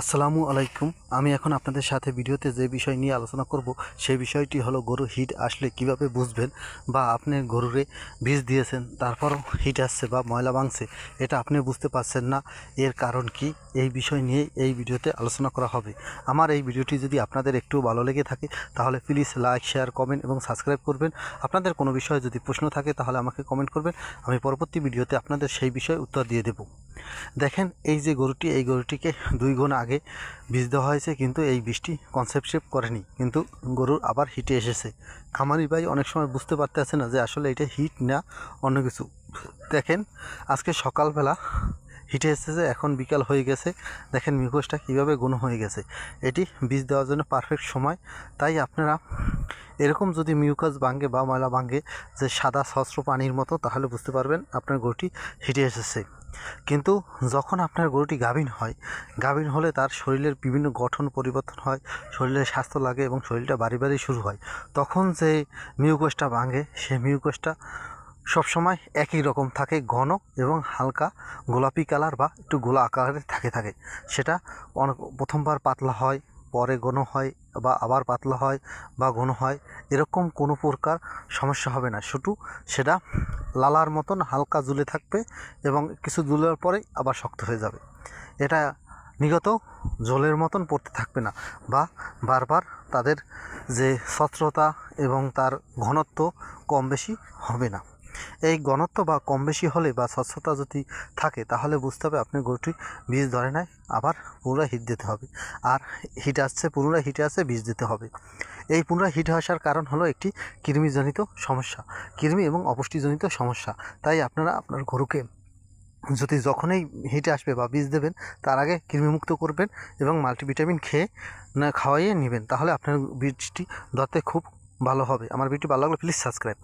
আসসালামু আলাইকুম। আমি এখন আপনাদের সাথে ভিডিওতে যে বিষয় নিয়ে আলোচনা করব সেই বিষয়টি হলো গরু হিট আসলে কিভাবে বুঝবেন, বা আপনি গরুরে বীজ দিয়েছেন তারপরও হিট আসছে বা ময়লা ভাঙছে, এটা আপনি বুঝতে পারছেন না, এর কারণ কি? এই বিষয় নিয়ে এই ভিডিওতে আলোচনা করা হবে। আমার এই ভিডিওটি যদি আপনাদের একটু ভালো লেগে থাকে তাহলে প্লিজ লাইক, শেয়ার, কমেন্ট এবং সাবস্ক্রাইব করবেন। আপনাদের কোনো বিষয়ে যদি প্রশ্ন থাকে তাহলে আমাকে কমেন্ট করবেন, আমি পরবর্তী ভিডিওতে আপনাদের সেই বিষয়ে উত্তর দিয়ে দেব। দেখেন, এই যে গরুটি, এই গরুটিকে 2 গুণ আগে বীজ দেওয়া হয়েছে, কিন্তু এই বীজটি কনসেপ্ট করেনি, কিন্তু গরুর আবার হিটে এসেছে। খামারি ভাই অনেক সময় বুঝতে পারতেছে না যে আসলে এটা হিট না অন্য কিছু। দেখেন, আজকে সকালবেলা হিটে এসেছে, এখন বিকাল হয়ে গেছে। দেখেন মিউকাসটা কীভাবে ঘন হয়ে গেছে। এটি বীজ দেওয়ার জন্য পারফেক্ট সময়। তাই আপনারা এরকম যদি মিউকাস ভাঙে বা ময়লা ভাঙে যে সাদা স্বচ্ছ পানির মতো, তাহলে বুঝতে পারবেন আপনার গরুটি হিটে এসেছে। কিন্তু যখন আপনার গরুটি গাভীন হয়, গাভীন হলে তার শরীরের বিভিন্ন গঠন পরিবর্তন হয়, শরীরের স্বাস্থ্য লাগে এবং শরীরটা বাড়ি বাড়ি শুরু হয়। তখন যে মিউকাসটা ভাঙে, সেই মিউকাসটা সবসময় একই রকম থাকে, ঘন এবং হালকা গোলাপি কালার বা একটু গোলা আকারে থাকে। সেটা প্রথমবার পাতলা হয়, পরে ঘন হয়, বা আবার পাতলা হয় বা ঘন হয়। এরকম কোনো প্রকার সমস্যা হবে না, শুধু সেটা লালার মতন হালকা ঝুলে থাকবে এবং কিছু ঝুলার পরেই আবার শক্ত হয়ে যাবে। এটা নিগত জলের মতন পড়তে থাকবে না, বা বারবার তাদের যে স্বচ্ছতা এবং তার ঘনত্ব কম বেশি হবে না। এই ঘনত্ব বা কম বেশি হলে বা স্বচ্ছতা যদি থাকে, তাহলে বুঝতে হবে আপনি গরুটি বীজ ধরে নাই, আবার পুনরায় হিট দিতে হবে। আর হিট আসছে, পুনরায় হিটে আসছে, বীজ দিতে হবে। এই পুনরায় হিট আসার কারণ হলো একটি কৃমিজনিত সমস্যা, কৃমি এবং অপুষ্টিজনিত সমস্যা। তাই আপনারা আপনার গরুকে যদি যখনই হিটে আসবে বা বীজ দেবেন, তার আগে কৃমিমুক্ত করবেন এবং মাল্টিভিটামিন খাওয়াইয়ে নেবেন, তাহলে আপনার বীজটি ধরতে খুব ভালো হবে। আমার ভিডিওটি ভালো লাগলে প্লিজ সাবস্ক্রাইব।